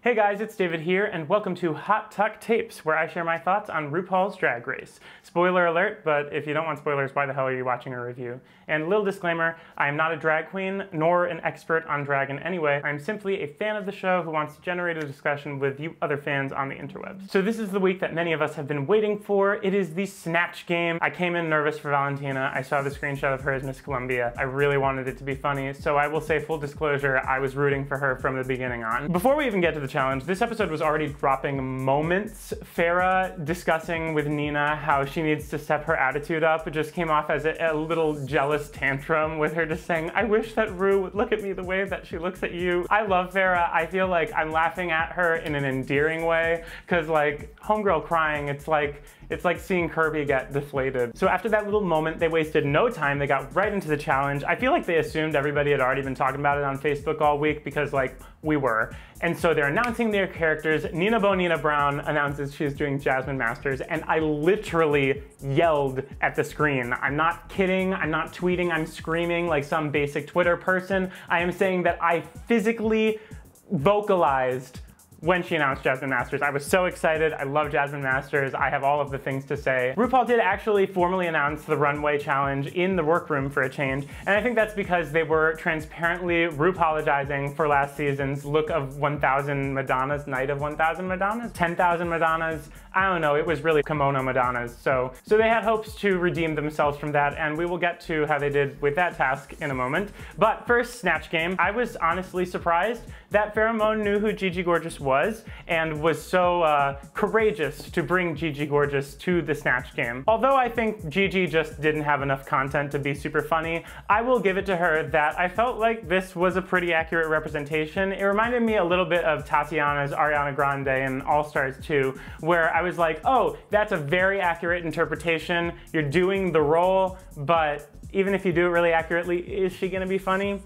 Hey guys, it's David here, and welcome to Hot Tuck Tapes, where I share my thoughts on RuPaul's Drag Race. Spoiler alert, but if you don't want spoilers, why the hell are you watching a review? And little disclaimer, I am not a drag queen, nor an expert on drag in any way. I'm simply a fan of the show who wants to generate a discussion with you other fans on the interwebs. So this is the week that many of us have been waiting for. It is the Snatch Game. I came in nervous for Valentina. I saw the screenshot of her as Miss Columbia. I really wanted it to be funny, so I will say full disclosure, I was rooting for her from the beginning on. Before we even get to the challenge, this episode was already dropping moments. Farrah discussing with Nina how she needs to step her attitude up. It just came off as a little jealous tantrum with her just saying, I wish that Ru would look at me the way that she looks at you. I love Farrah. I feel like I'm laughing at her in an endearing way, because like homegirl crying, it's like seeing Kirby get deflated. So after that little moment, they wasted no time. They got right into the challenge. I feel like they assumed everybody had already been talking about it on Facebook all week because like we were. And so they're announcing their characters. Nina Bonina Brown announces she's doing Jasmine Masters, and I literally yelled at the screen. I'm not kidding, I'm not tweeting, I'm screaming like some basic Twitter person. I am saying that I physically vocalized when she announced Jasmine Masters. I was so excited. I love Jasmine Masters. I have all of the things to say. RuPaul did actually formally announce the Runway challenge in the Workroom for a change, and I think that's because they were transparently RuPaulizing for last season's look of 1,000 Madonnas, night of 1,000 Madonnas, 10,000 Madonnas. I don't know, it was really kimono Madonnas. So they had hopes to redeem themselves from that, and we will get to how they did with that task in a moment. But first, Snatch Game. I was honestly surprised that Farrah Moan knew who Gigi Gorgeous was and was so courageous to bring Gigi Gorgeous to the Snatch Game. Although I think Gigi just didn't have enough content to be super funny, I will give it to her that I felt like this was a pretty accurate representation. It reminded me a little bit of Tatiana's Ariana Grande in All Stars 2, where I was like, oh, that's a very accurate interpretation. You're doing the role, but even if you do it really accurately, is she gonna be funny?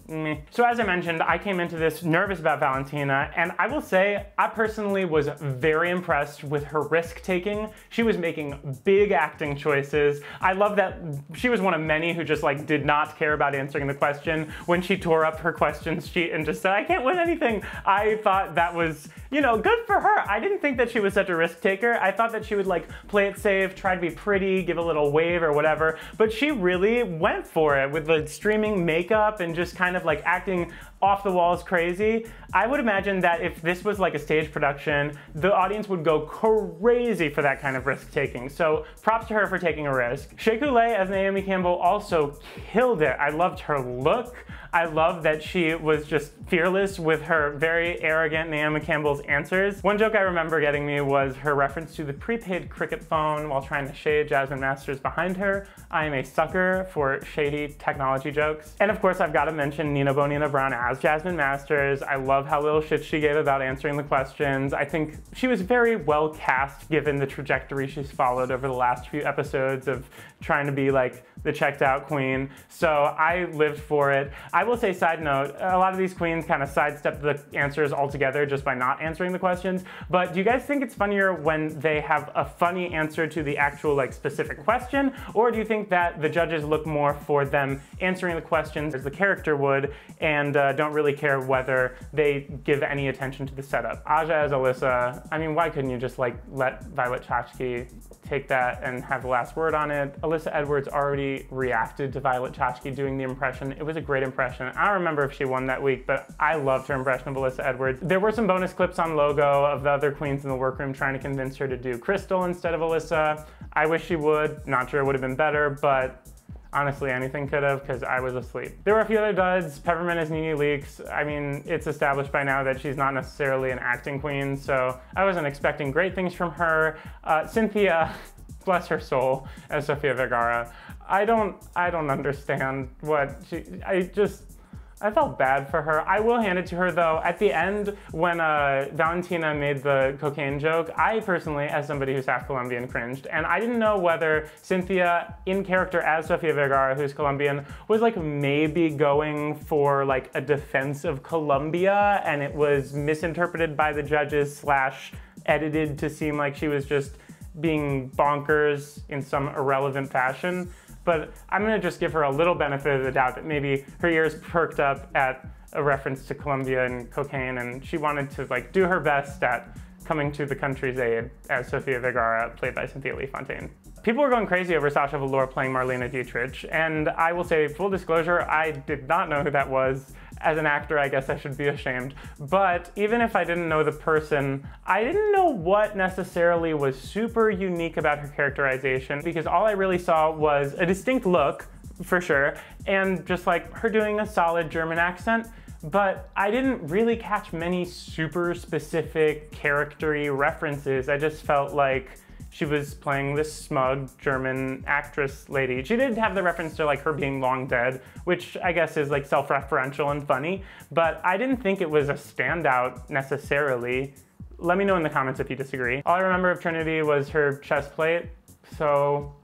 Meh. So as I mentioned, I came into this nervous about Valentina, and I will say I personally was very impressed with her risk-taking. She was making big acting choices. I love that she was one of many who just like did not care about answering the question when she tore up her question sheet and just said, I can't win anything. I thought that was, you know, good for her. I didn't think that she was such a risk taker. I thought that she would like play it safe, try to be pretty, give a little wave or whatever, but she really went for it with the streaming makeup and just kind of like acting off the walls crazy. I would imagine that if this was like a stage production, the audience would go crazy for that kind of risk taking. So props to her for taking a risk. Shea Coulee as Naomi Campbell also killed it. I loved her look. I love that she was just fearless with her very arrogant Naomi Campbell's answers. One joke I remember getting me was her reference to the prepaid cricket phone while trying to shade Jasmine Masters behind her. I am a sucker for shady technology jokes. And of course, I've got to mention Nina Bonina Brown as Jasmine Masters. I love how little shit she gave about answering the questions. I think she was very well cast given the trajectory she's followed over the last few episodes of trying to be like the checked out queen. So I lived for it. I will say, side note, a lot of these queens kind of sidestep the answers altogether just by not answering the questions. But do you guys think it's funnier when they have a funny answer to the actual like specific question? Or do you think that the judges look more for them answering the questions as the character would and don't really care whether they give any attention to the setup? Aja as Alyssa, I mean, why couldn't you just like let Violet Chachki take that and have the last word on it? Alyssa Edwards already reacted to Violet Chachki doing the impression. It was a great impression. I don't remember if she won that week, but I loved her impression of Alyssa Edwards. There were some bonus clips on Logo of the other queens in the workroom trying to convince her to do Crystal instead of Alyssa. I wish she would. Not sure it would have been better, but honestly, anything could have, because I was asleep. There were a few other duds. Peppermint as Nene Leakes. I mean, it's established by now that she's not necessarily an acting queen, so I wasn't expecting great things from her. Cynthia, bless her soul, as Sofia Vergara. I don't understand what I felt bad for her. I will hand it to her though. At the end, when Valentina made the cocaine joke, I personally, as somebody who's half Colombian, cringed. And I didn't know whether Cynthia, in character as Sofia Vergara, who's Colombian, was like maybe going for like a defense of Colombia, and it was misinterpreted by the judges / edited to seem like she was just being bonkers in some irrelevant fashion. But I'm gonna just give her a little benefit of the doubt that maybe her ears perked up at a reference to Colombia and cocaine, and she wanted to like do her best at coming to the country's aid as Sofia Vergara, played by Cynthia Lee Fontaine. People were going crazy over Sasha Velour playing Marlena Dietrich, and I will say, full disclosure, I did not know who that was. As an actor, I guess I should be ashamed. But even if I didn't know the person, I didn't know what necessarily was super unique about her characterization, because all I really saw was a distinct look, for sure, and just like her doing a solid German accent. But I didn't really catch many super specific character-y references. I just felt like she was playing this smug German actress lady. She did have the reference to like her being long dead, which I guess is like self-referential and funny, but I didn't think it was a standout necessarily. Let me know in the comments if you disagree. All I remember of Trinity was her chest plate, so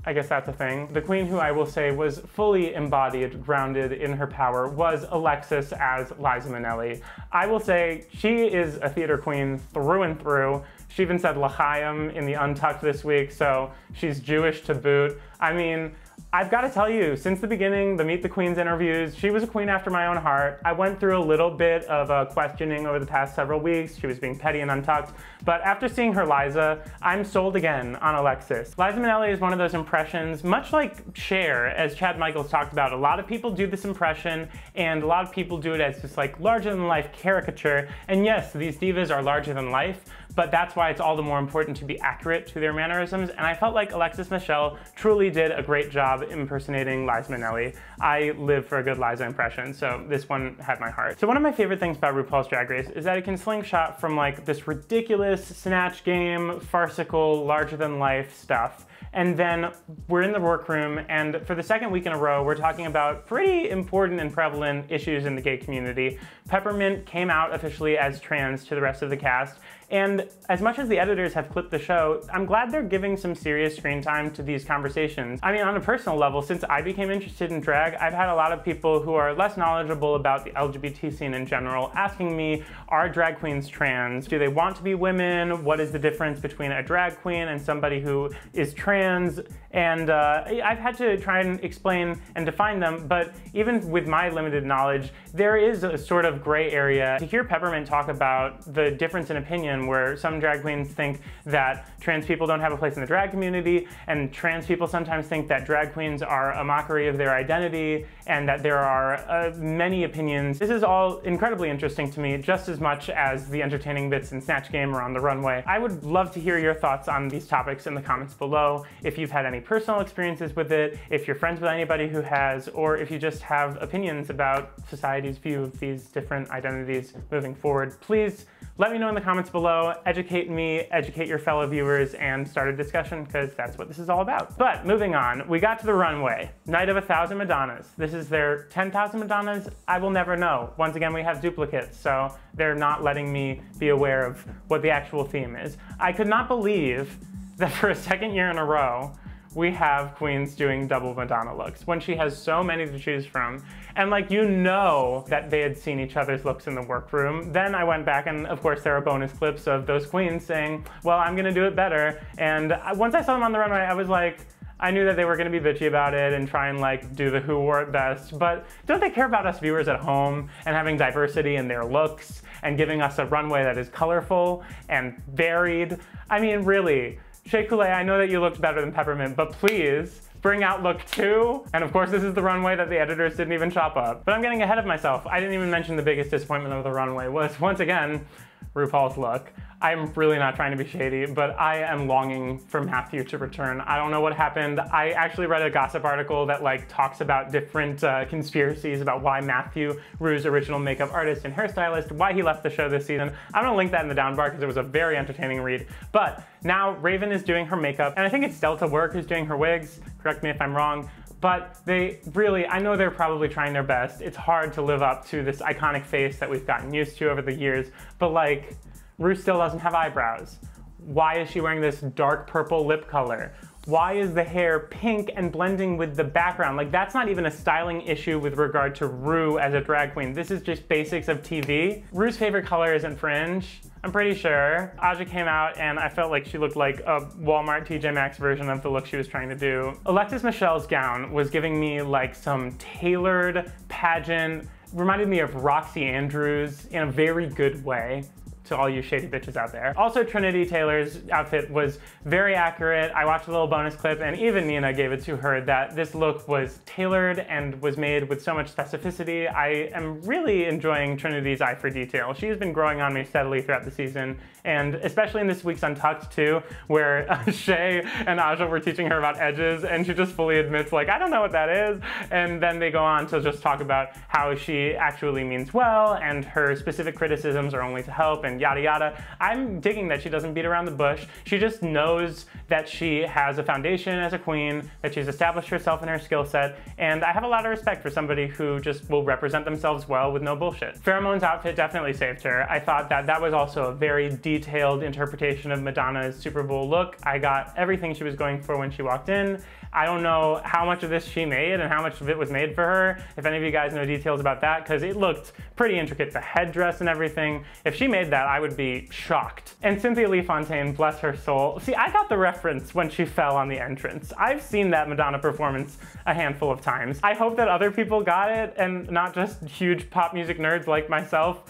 I guess that's a thing. The queen who I will say was fully embodied, grounded in her power, was Alexis as Liza Minnelli. I will say she is a theater queen through and through. She even said L'chaim in the Untucked this week, so she's Jewish to boot. I mean, I've got to tell you, since the beginning, the Meet the Queens interviews, she was a queen after my own heart. I went through a little bit of questioning over the past several weeks. She was being petty and untucked. But after seeing her Liza, I'm sold again on Alexis. Liza Minnelli is one of those impressions, much like Cher, as Chad Michaels talked about. A lot of people do this impression, and a lot of people do it as this like larger-than-life caricature. And yes, these divas are larger than life, but that's why it's all the more important to be accurate to their mannerisms. And I felt like Alexis Michelle truly did a great job impersonating Liza Minnelli. I live for a good Liza impression, so this one had my heart. So one of my favorite things about RuPaul's Drag Race is that it can slingshot from like this ridiculous Snatch Game, farcical, larger-than-life stuff. And then we're in the workroom, and for the second week in a row, we're talking about pretty important and prevalent issues in the gay community. Peppermint came out officially as trans to the rest of the cast, and as much as the editors have clipped the show, I'm glad they're giving some serious screen time to these conversations. I mean, on a personal level, since I became interested in drag, I've had a lot of people who are less knowledgeable about the LGBT scene in general asking me, are drag queens trans? Do they want to be women? What is the difference between a drag queen and somebody who is trans? And I've had to try and explain and define them, but even with my limited knowledge, there is a sort of gray area. To hear Peppermint talk about the difference in opinion where some drag queens think that trans people don't have a place in the drag community, and trans people sometimes think that drag queens are a mockery of their identity, and that there are many opinions. This is all incredibly interesting to me, just as much as the entertaining bits in Snatch Game or on the runway. I would love to hear your thoughts on these topics in the comments below. If you've had any personal experiences with it, if you're friends with anybody who has, or if you just have opinions about society's view of these different identities moving forward, please let me know in the comments below, educate me, educate your fellow viewers, and start a discussion, because that's what this is all about. But moving on, we got to the runway. Night of 1,000 Madonnas. This is their 10,000 Madonnas? I will never know. Once again, we have duplicates, so they're not letting me be aware of what the actual theme is. I could not believe that for a second year in a row, we have queens doing double Madonna looks when she has so many to choose from. And like, you know that they had seen each other's looks in the workroom. Then I went back, and of course there are bonus clips of those queens saying, well, I'm gonna do it better. And once I saw them on the runway, I was like, I knew that they were gonna be bitchy about it and try and like do the who wore it best, but don't they care about us viewers at home and having diversity in their looks and giving us a runway that is colorful and varied? I mean, really. Shea Coulee, I know that you looked better than Peppermint, but please bring out look 2. And of course, this is the runway that the editors didn't even chop up. But I'm getting ahead of myself. I didn't even mention the biggest disappointment of the runway was, once again, RuPaul's look. I'm really not trying to be shady, but I am longing for Matthew to return. I don't know what happened. I actually read a gossip article that like talks about different conspiracies about why Matthew, Ru's original makeup artist and hairstylist, why he left the show this season. I'm gonna link that in the down bar because it was a very entertaining read. But now Raven is doing her makeup, and I think it's Delta Work who's doing her wigs. Correct me if I'm wrong. But they really, I know they're probably trying their best. It's hard to live up to this iconic face that we've gotten used to over the years, but like, Ru still doesn't have eyebrows. Why is she wearing this dark purple lip color? Why is the hair pink and blending with the background? Like, that's not even a styling issue with regard to Ru as a drag queen. This is just basics of TV. Ru's favorite color isn't fringe, I'm pretty sure. Aja came out and I felt like she looked like a Walmart TJ Maxx version of the look she was trying to do. Alexis Michelle's gown was giving me like some tailored pageant reminded me of Roxy Andrews in a very good way, to all you shady bitches out there. Also, Trinity Taylor's outfit was very accurate. I watched a little bonus clip, and even Nina gave it to her that this look was tailored and was made with so much specificity. I am really enjoying Trinity's eye for detail. She's been growing on me steadily throughout the season, and especially in this week's Untucked too, where Shay and Aja were teaching her about edges, and she just fully admits, like, I don't know what that is, and then they go on to just talk about how she actually means well, and her specific criticisms are only to help, and yada yada. I'm digging that she doesn't beat around the bush. She just knows that she has a foundation as a queen, that she's established herself in her skill set, and I have a lot of respect for somebody who just will represent themselves well with no bullshit. Pheromone's outfit definitely saved her. I thought that that was also a very detailed interpretation of Madonna's Super Bowl look. I got everything she was going for when she walked in. I don't know how much of this she made and how much of it was made for her. If any of you guys know details about that, because it looked pretty intricate, the headdress and everything. If she made that, I would be shocked. And Cynthia Lee Fontaine, bless her soul. See, I got the reference when she fell on the entrance. I've seen that Madonna performance a handful of times. I hope that other people got it and not just huge pop music nerds like myself,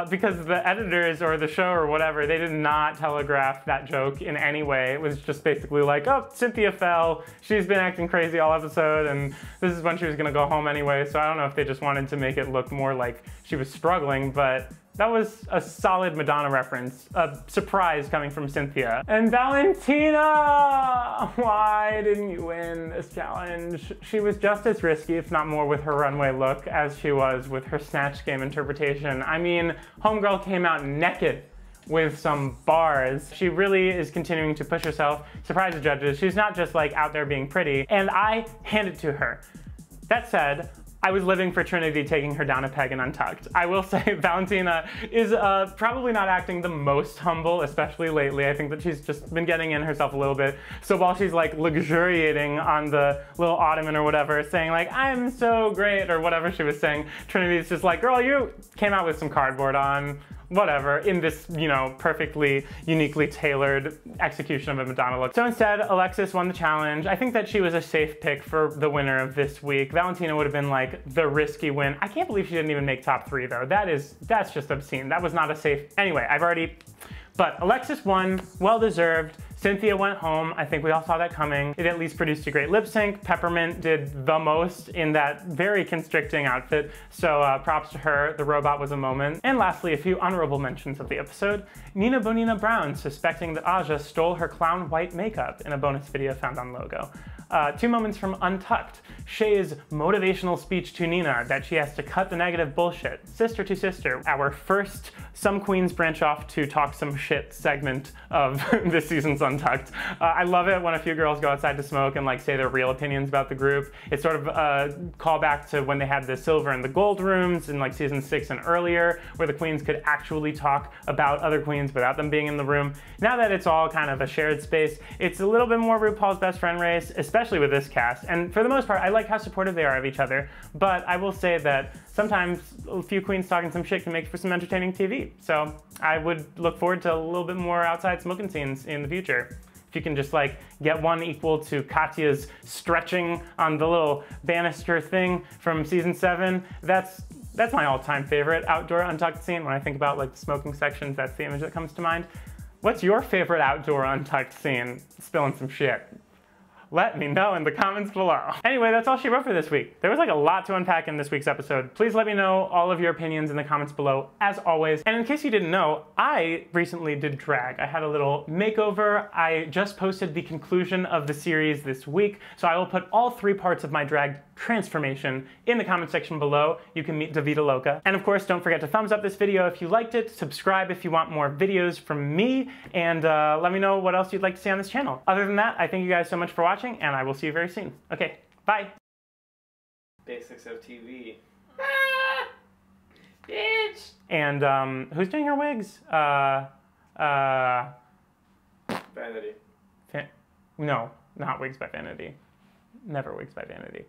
because the editors or the show or whatever, they did not telegraph that joke in any way. It was just basically like, oh, Cynthia fell. She's been acting crazy all episode, and this is when she was gonna go home anyway, so I don't know if they just wanted to make it look more like she was struggling, but that was a solid Madonna reference. A surprise coming from Cynthia. And Valentina! Why didn't you win this challenge? She was just as risky, if not more, with her runway look as she was with her Snatch Game interpretation. I mean, homegirl came out naked with some bars. She really is continuing to push herself, surprise the judges. She's not just like out there being pretty, and I hand it to her. That said, I was living for Trinity taking her down a peg in Untucked. I will say Valentina is probably not acting the most humble, especially lately. I think that she's just been getting in herself a little bit. So while she's like luxuriating on the little ottoman or whatever, saying like, I'm so great, or whatever she was saying, Trinity's just like, girl, you came out with some cardboard on, whatever, in this, you know, perfectly, uniquely tailored execution of a Madonna look. So instead, Alexis won the challenge. I think that she was a safe pick for the winner of this week. Valentina would have been like the risky win. I can't believe she didn't even make top 3 though. That's just obscene. That was not a safe, anyway, but Alexis won, well deserved. Cynthia went home. I think we all saw that coming. It at least produced a great lip sync. Peppermint did the most in that very constricting outfit, so props to her. The robot was a moment. And lastly, a few honorable mentions of the episode. Nina Bonina Brown suspecting that Aja stole her clown white makeup in a bonus video found on Logo. 2 moments from Untucked. Shay's motivational speech to Nina that she has to cut the negative bullshit. Sister to Sister, our first Some Queens Branch Off to Talk Some Shit segment of this season's Untucked. I love it when a few girls go outside to smoke and like say their real opinions about the group. It's sort of a callback to when they had the silver and the gold rooms in like season 6 and earlier, where the queens could actually talk about other queens without them being in the room. Now that it's all kind of a shared space, it's a little bit more RuPaul's Best Friend race, especially with this cast. And for the most part, I like how supportive they are of each other, but I will say that sometimes a few queens talking some shit can make for some entertaining TV. So I would look forward to a little bit more outside smoking scenes in the future. If you can just like get one equal to Katya's stretching on the little banister thing from season 7, that's my all-time favorite outdoor Untucked scene. When I think about like the smoking sections, that's the image that comes to mind. What's your favorite outdoor Untucked scene? Spilling some shit. Let me know in the comments below. Anyway, that's all she wrote for this week. There was like a lot to unpack in this week's episode. Please let me know all of your opinions in the comments below, as always. And in case you didn't know, I recently did drag. I had a little makeover. I just posted the conclusion of the series this week, so I will put all 3 parts of my drag transformation in the comment section below. You can meet Davida Loca. And of course, don't forget to thumbs up this video if you liked it, subscribe if you want more videos from me, and let me know what else you'd like to see on this channel. Other than that, I thank you guys so much for watching, and I will see you very soon. Okay, bye. Basics of TV. Ah, bitch. And who's doing her wigs? Vanity. No, not Wigs by Vanity. Never Wigs by Vanity.